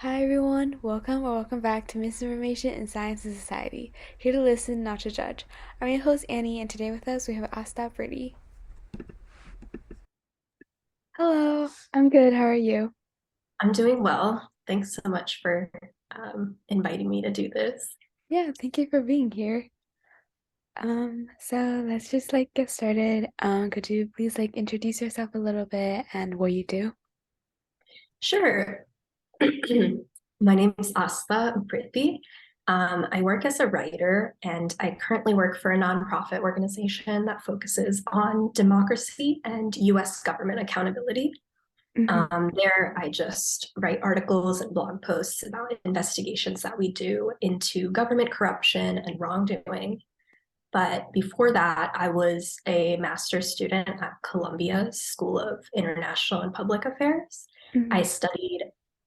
Hi everyone, welcome or welcome back to Misinformation in Science and Society. Here to listen, not to judge. I'm your host Annie, and today with us we have Aastha Uprety. Hello, I'm good. How are you? I'm doing well. Thanks so much for inviting me to do this. Yeah, thank you for being here. So let's just get started. Could you please introduce yourself a little bit and what you do? Sure. My name is Aastha Uprety. I work as a writer, and I currently work for a nonprofit organization that focuses on democracy and US government accountability. Hmm. There, I just write articles and blog posts about investigations that we do into government corruption and wrongdoing. But before that, I was a master's student at Columbia School of International and Public Affairs. I Hmm. studied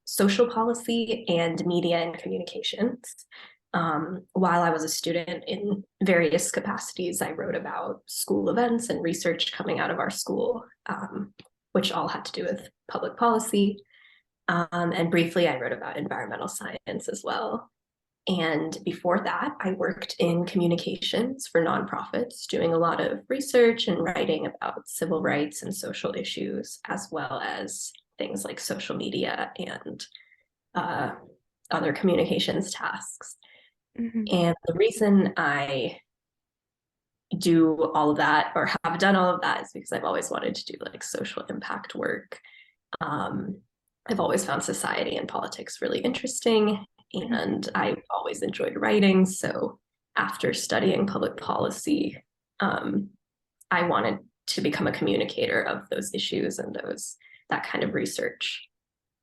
social policy and media and communications. While I was a student in various capacities, I wrote about school events and research coming out of our school, which all had to do with public policy. And briefly, I wrote about environmental science as well. And before that, I worked in communications for nonprofits, doing a lot of research and writing about civil rights and social issues, as well as things like social media and uh, other communications tasks. Hmm. And the reason I do all of that or have done all of that is because I've always wanted to do like social impact work. Um, I've always found society and politics really interesting, and I've always enjoyed writing. So after studying public policy, um, I wanted to become a communicator of those issues and those that kind of research.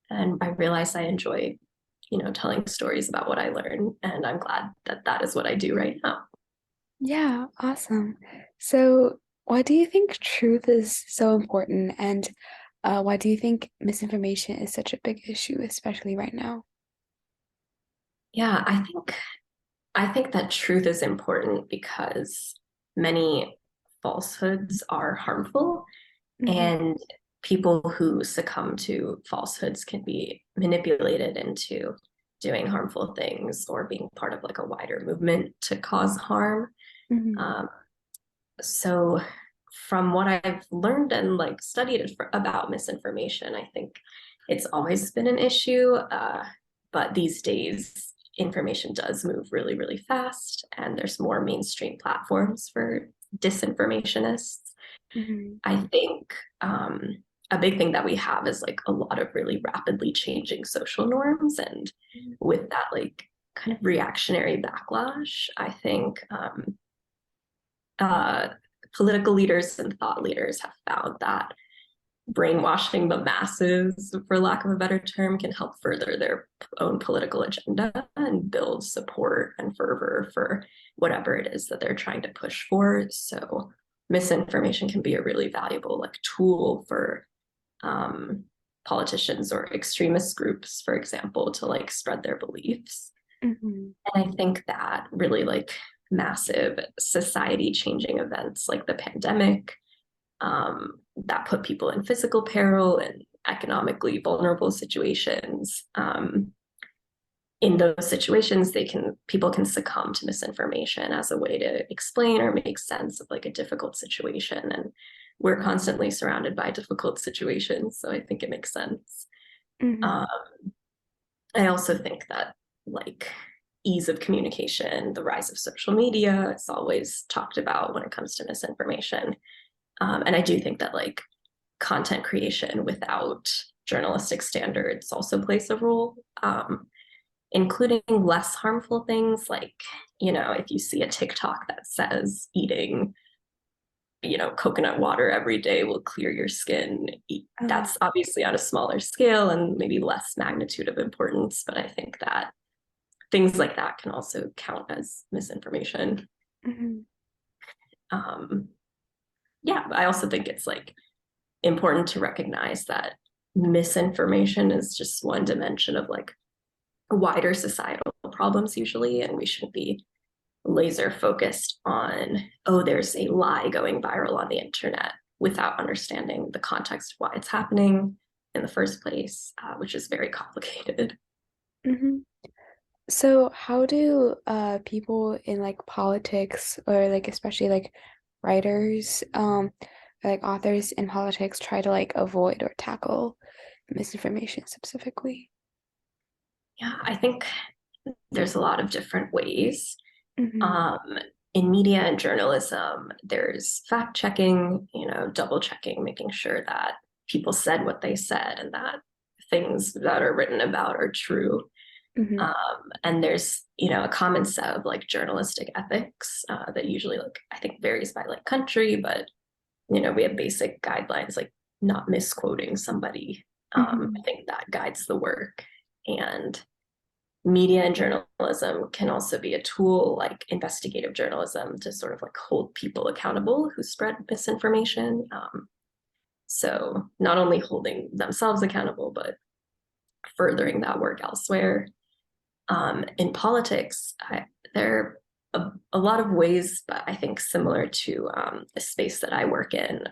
And I realized I enjoy, telling stories about what I learn, and I'm glad that that is what I do right now. Yeah, awesome. So, why do you think truth is so important, and why do you think misinformation is such a big issue, especially right now? Yeah, I think that truth is important because many falsehoods are harmful, Hmm. and people who succumb to falsehoods can be manipulated into doing harmful things or being part of like a wider movement to cause harm. Hmm. Um, so from what I've learned and like studied about misinformation, I think it's always been an issue. But these days, information does move really, really fast, and there's more mainstream platforms for disinformationists. Hmm. I think a big thing that we have is like a lot of really rapidly changing social norms. And with that, like kind of reactionary backlash, I think uh, political leaders and thought leaders have found that brainwashing the masses, for lack of a better term, can help further their own political agenda and build support and fervor for whatever it is that they're trying to push for. So misinformation can be a really valuable like tool for um, politicians or extremist groups, for example, to like spread their beliefs. Hmm. And I think that really like massive society changing events like the pandemic that put people in physical peril and economically vulnerable situations. In those situations, people can succumb to misinformation as a way to explain or make sense of like a difficult situation. And we're constantly surrounded by difficult situations, so I think it makes sense. Hmm. Um, I also think that like ease of communication, the rise of social media, it's always talked about when it comes to misinformation. And I do think that like content creation without journalistic standards also plays a role, including less harmful things like, if you see a TikTok that says eating, coconut water every day will clear your skin, Oh. that's obviously on a smaller scale and maybe less magnitude of importance. But I think that things like that can also count as misinformation. Hmm. Um, yeah, I also think it's like important to recognize that misinformation is just one dimension of like wider societal problems usually, and we shouldn't be laser focused on, oh, there's a lie going viral on the internet without understanding the context of why it's happening in the first place, which is very complicated. Hmm. So how do people in like politics or like especially like writers, or, like authors in politics try to like avoid or tackle misinformation specifically? Yeah, I think there's a lot of different ways. Hmm. Um, in media and journalism, there's fact checking, double checking, making sure that people said what they said and that things that are written about are true. Hmm. And there's, a common set of like journalistic ethics that usually like I think varies by like country, but we have basic guidelines like not misquoting somebody. I Hmm. think that guides the work. And media and journalism can also be a tool like investigative journalism to sort of like hold people accountable who spread misinformation. So not only holding themselves accountable, but furthering that work elsewhere. In politics, there are a lot of ways, but I think similar to the space that I work in,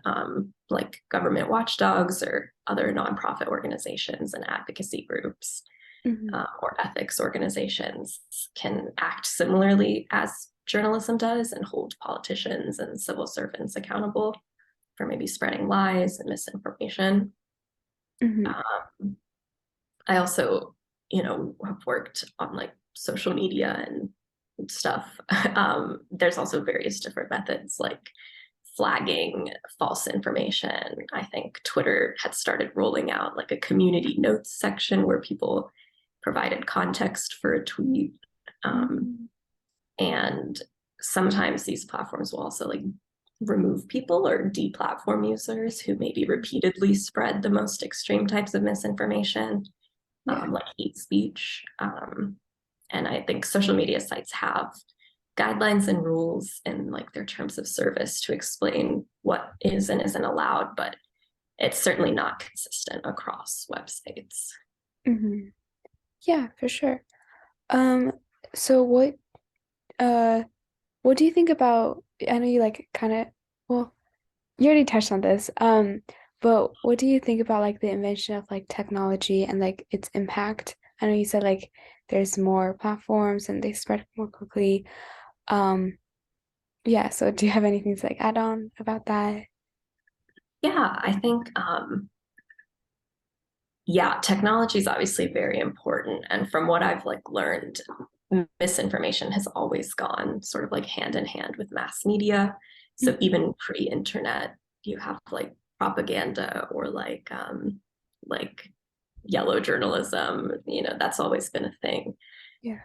like government watchdogs or other nonprofit organizations and advocacy groups Hmm. or ethics organizations can act similarly as journalism does and hold politicians and civil servants accountable for maybe spreading lies and misinformation. Hmm. Um, I also, have worked on like social media and stuff. There's also various different methods like flagging false information. I think Twitter had started rolling out like a community notes section where people provided context for a tweet. Um, Hmm. and sometimes these platforms will also like remove people or deplatform users who maybe repeatedly spread the most extreme types of misinformation, Yeah. like hate speech. And I think social media sites have guidelines and rules in like their terms of service to explain what is and isn't allowed, but it's certainly not consistent across websites. Hmm. Yeah, for sure. Um, so uh what do you think about, I know you like kind of, well, you already touched on this, but what do you think about like the invention of like technology and like its impact? I know you said like there's more platforms and they spread more quickly. Um, yeah, so do you have anything to like add on about that? Yeah, I think yeah, technology is obviously very important. And from what I've like learned, misinformation has always gone sort of like hand in hand with mass media. So Mhm. even pre-internet, you have like propaganda or like yellow journalism, that's always been a thing. Yeah.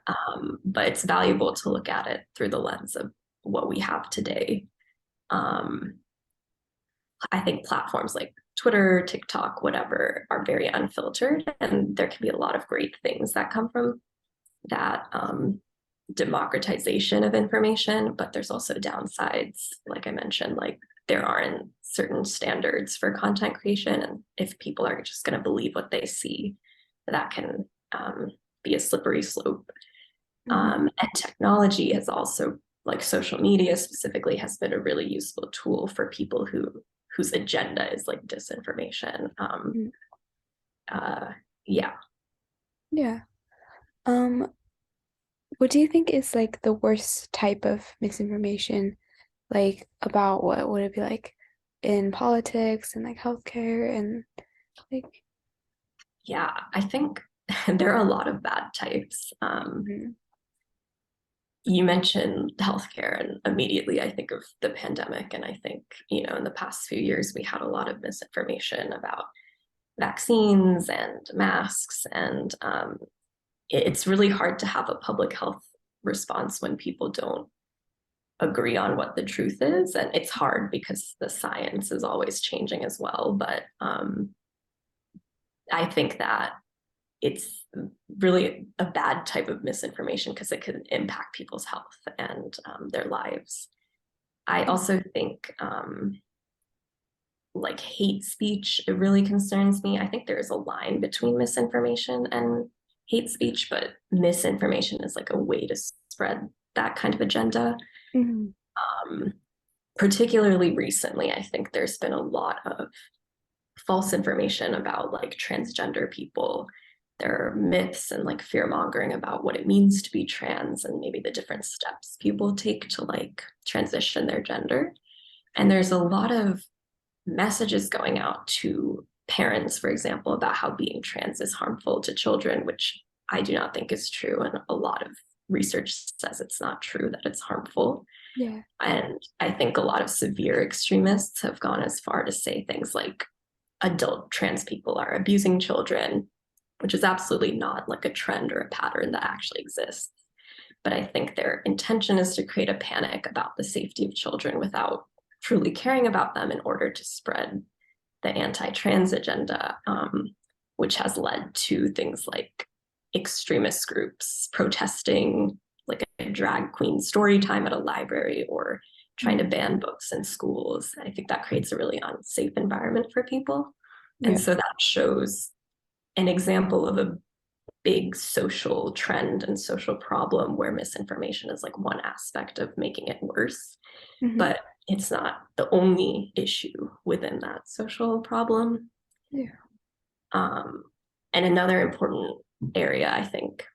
But it's valuable to look at it through the lens of what we have today. Um, I think platforms like Twitter, TikTok, whatever, are very unfiltered, and there can be a lot of great things that come from that democratization of information. But there's also downsides, like I mentioned, like there aren't certain standards for content creation, and if people are just going to believe what they see, that can be a slippery slope. Hmm. And technology has also, like social media specifically, has been a really useful tool for people whose agenda is like disinformation. Uh, yeah, Yeah. Um, what do you think is like the worst type of misinformation? Like about what would it be like in politics and like healthcare and like yeah. I think there are a lot of bad types. mhm. You mentioned healthcare, and immediately I think of the pandemic. And I think, in the past few years, we had a lot of misinformation about vaccines and masks. And it's really hard to have a public health response when people don't agree on what the truth is. And it's hard because the science is always changing as well. But I think that it's really a bad type of misinformation because it can impact people's health and their lives. I also think like hate speech, it really concerns me. I think there's a line between misinformation and hate speech, but misinformation is like a way to spread that kind of agenda. Mhm. Um, Particularly recently, I think there's been a lot of false information about like transgender people there are myths and like fear mongering about what it means to be trans and maybe the different steps people take to like transition their gender. And there's a lot of messages going out to parents, for example, about how being trans is harmful to children, which I do not think is true. And a lot of research says it's not true, that it's harmful. Yeah. And I think a lot of severe extremists have gone as far to say things like adult trans people are abusing children, which is absolutely not like a trend or a pattern that actually exists. But I think their intention is to create a panic about the safety of children without truly caring about them in order to spread the anti-trans agenda, which has led to things like extremist groups protesting like a drag queen story time at a library or trying to Mhm. ban books in schools. I think that creates a really unsafe environment for people. And Yeah. so that shows an example of a big social trend and social problem where misinformation is like one aspect of making it worse, Hmm. but it's not the only issue within that social problem. Yeah. Um, and another important area I think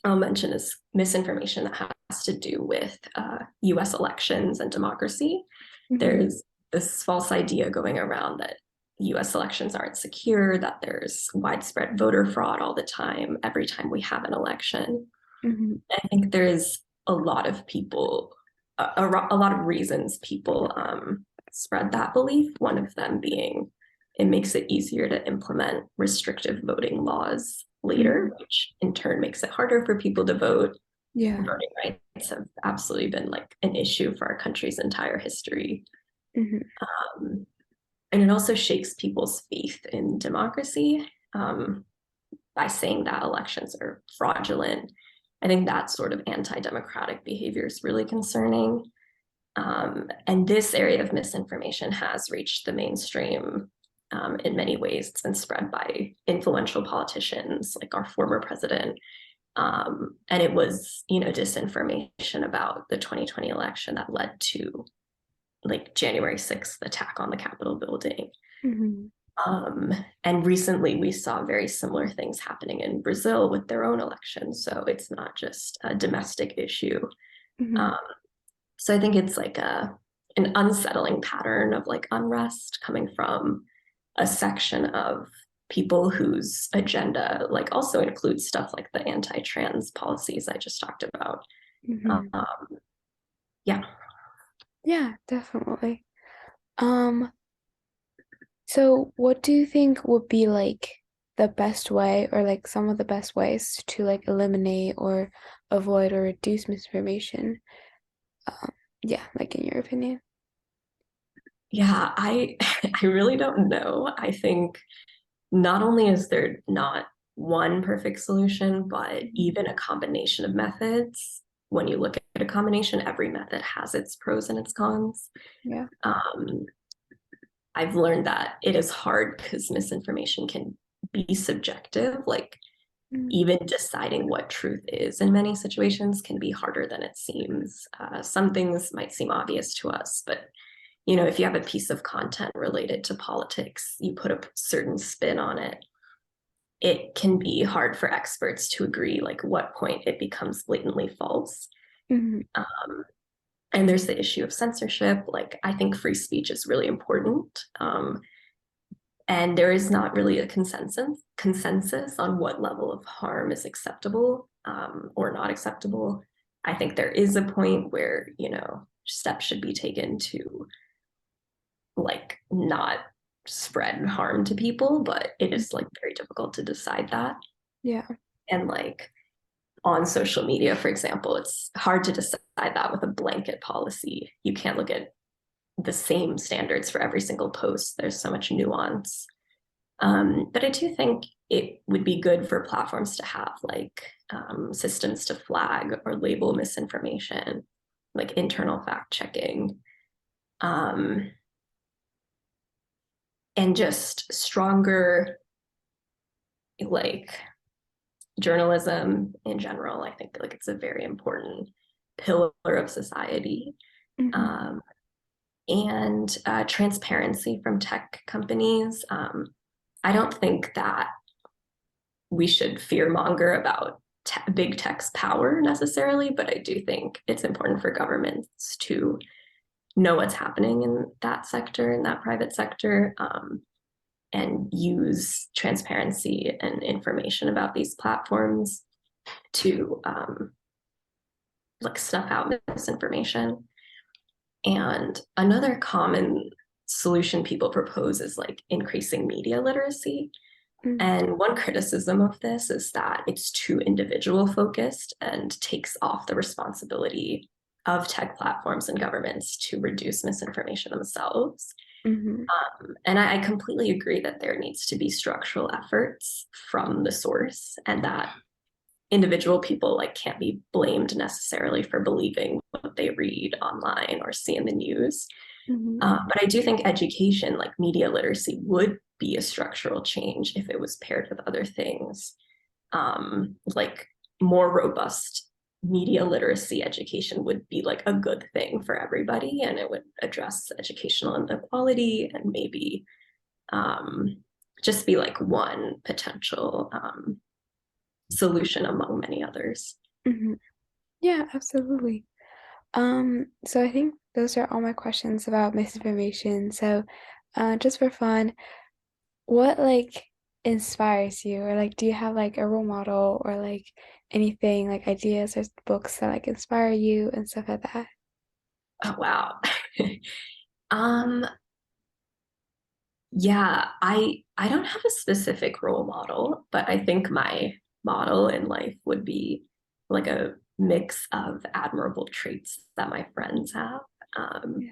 I'll mention is misinformation that has to do with US elections and democracy. Hmm. There's this false idea going around that US elections aren't secure, that there's widespread voter fraud all the time, every time we have an election. Hmm. I think there's a lot of people, a lot of reasons people spread that belief. One of them being it makes it easier to implement restrictive voting laws later, Hmm. which in turn makes it harder for people to vote. Yeah. Voting rights have absolutely been like an issue for our country's entire history. Hmm. Um, and it also shakes people's faith in democracy by saying that elections are fraudulent. I think that sort of anti-democratic behavior is really concerning. And this area of misinformation has reached the mainstream in many ways. It's been spread by influential politicians like our former president. And it was, disinformation about the 2020 election that led to like January 6th attack on the Capitol building. Hmm. Um, and recently we saw very similar things happening in Brazil with their own election. So it's not just a domestic issue. Hmm. Um, so I think it's like an unsettling pattern of like unrest coming from a section of people whose agenda like also includes stuff like the anti-trans policies I just talked about. Hmm. Um, yeah. Yeah, definitely. Um, so what do you think would be like the best way or like some of the best ways to like eliminate or avoid or reduce misinformation? Um, yeah, like in your opinion. Yeah, I I really don't know. I think not only is there not one perfect solution, but Mhm. even a combination of methods. When you look at a combination, every method has its pros and its cons. Yeah. Um, I've learned that it is hard because misinformation can be subjective. Like Mm. even deciding what truth is in many situations can be harder than it seems. Some things might seem obvious to us, but if you have a piece of content related to politics, you put a certain spin on it, it can be hard for experts to agree like what point it becomes blatantly false. Mhm. Um, and there's the issue of censorship. Like I think free speech is really important. And there is not really a consensus on what level of harm is acceptable or not acceptable. I think there is a point where steps should be taken to like not spread harm to people, but it is like very difficult to decide that. Yeah. And like on social media, for example, it's hard to decide that with a blanket policy. You can't look at the same standards for every single post. There's so much nuance. But I do think it would be good for platforms to have like systems to flag or label misinformation, like internal fact checking, um, and just stronger like journalism in general. I think like it's a very important pillar of society. Hmm. Um, and transparency from tech companies. I don't think that we should fearmonger about big tech's power necessarily, but I do think it's important for governments to know what's happening in that sector, in that private sector, and use transparency and information about these platforms to like snuff out misinformation. And another common solution people propose is like increasing media literacy. Mm, And one criticism of this is that it's too individual focused and takes off the responsibility of tech platforms and governments to reduce misinformation themselves. mhm, And I completely agree that there needs to be structural efforts from the source, and that individual people like can't be blamed necessarily for believing what they read online or see in the news. mhm, But I do think education, like media literacy, would be a structural change if it was paired with other things, like more robust media literacy education would be like a good thing for everybody, and it would address educational inequality and maybe um, just be like one potential solution among many others. mhm. Yeah, absolutely. So I think those are all my questions about misinformation. So, just for fun, what like inspires you, or like do you have like a role model or like anything like ideas or books that like inspire you and stuff like that? Oh wow. um yeah, I don't have a specific role model, but I think my model in life would be like a mix of admirable traits that my friends have. Um, Yeah.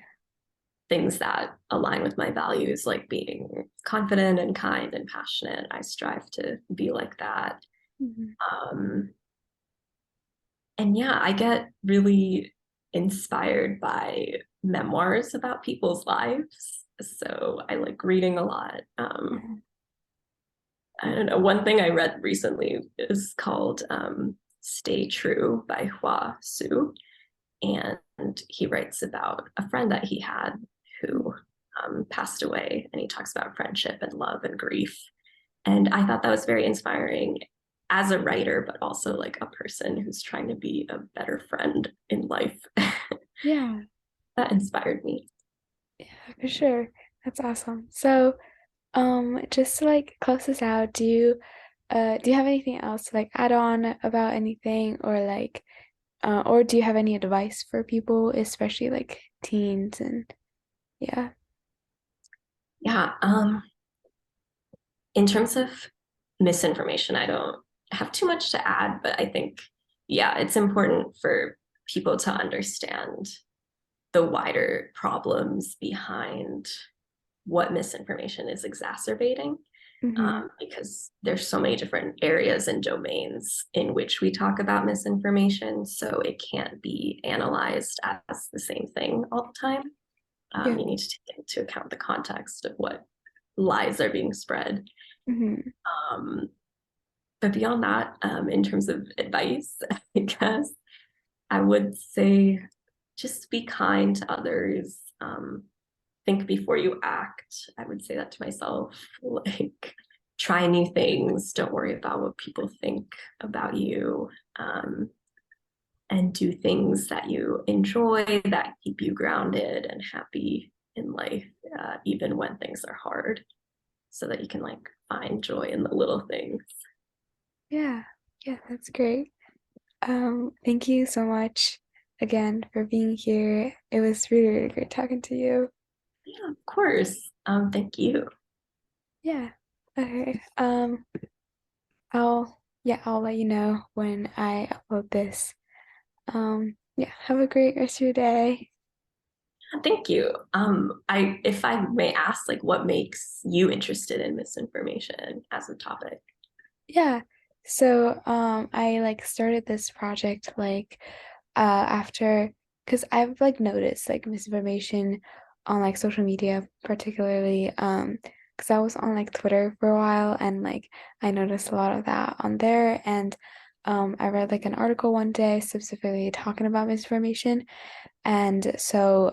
Things that align with my values, like being confident and kind and passionate. I strive to be like that. Mhm. Um, and yeah, I get really inspired by memoirs about people's lives. So I like reading a lot. Mhm. I don't know. One thing I read recently is called Stay True by Hua Su. And he writes about a friend that he had who passed away. And he talks about friendship and love and grief. And I thought that was very inspiring as a writer, but also like a person who's trying to be a better friend in life. Yeah, That inspired me. yeah, for sure. That's awesome. So, just to like close this out, do you have anything else to like add on about anything, or do you have any advice for people, especially like teens and yeah. Yeah. In terms of misinformation, I don't have too much to add, but I think, yeah, it's important for people to understand the wider problems behind what misinformation is exacerbating, Mm-hmm. because there's so many different areas and domains in which we talk about misinformation, so it can't be analyzed as the same thing all the time. Yeah. You need to take into account the context of what lies are being spread. Mm-hmm. Um, but beyond that, in terms of advice, I guess I would say just be kind to others. Think before you act. I would say that to myself. Like, try new things. Don't worry about what people think about you. Um, and do things that you enjoy, that keep you grounded and happy in life, even when things are hard, so that you can like find joy in the little things. Yeah. Yeah, that's great. Thank you so much again for being here. It was really, really great talking to you. Yeah, of course. Thank you. Yeah. Okay. I'll let you know when I upload this. Yeah, have a great rest of your day. Thank you. I if I may ask, like, what makes you interested in misinformation as a topic? Yeah. So, I like started this project like after because I've like noticed like misinformation on like social media, particularly because I was on like Twitter for a while and like I noticed a lot of that on there, and I read like an article one day specifically talking about misinformation, and so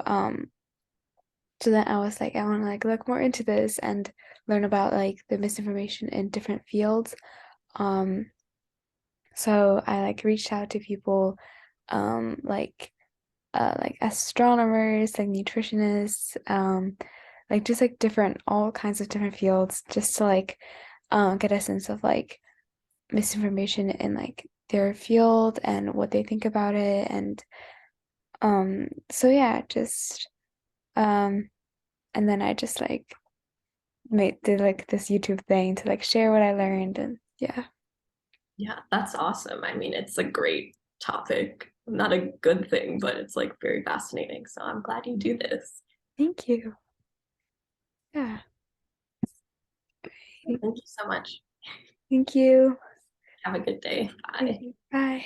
then I was like I want to like look more into this and learn about like the misinformation in different fields. Um, so I like reached out to people like astronomers, like nutritionists, like just like different all kinds of different fields just to like get a sense of like misinformation in like their field and what they think about it. And so yeah, just um and then I just like did like this YouTube thing to like share what I learned. And yeah. Yeah, that's awesome. I mean, it's a great topic. Not a good thing, but it's like very fascinating. So I'm glad you do this. Thank you. Yeah. Thank you so much. Thank you. Have a good day. You Bye. too. Bye.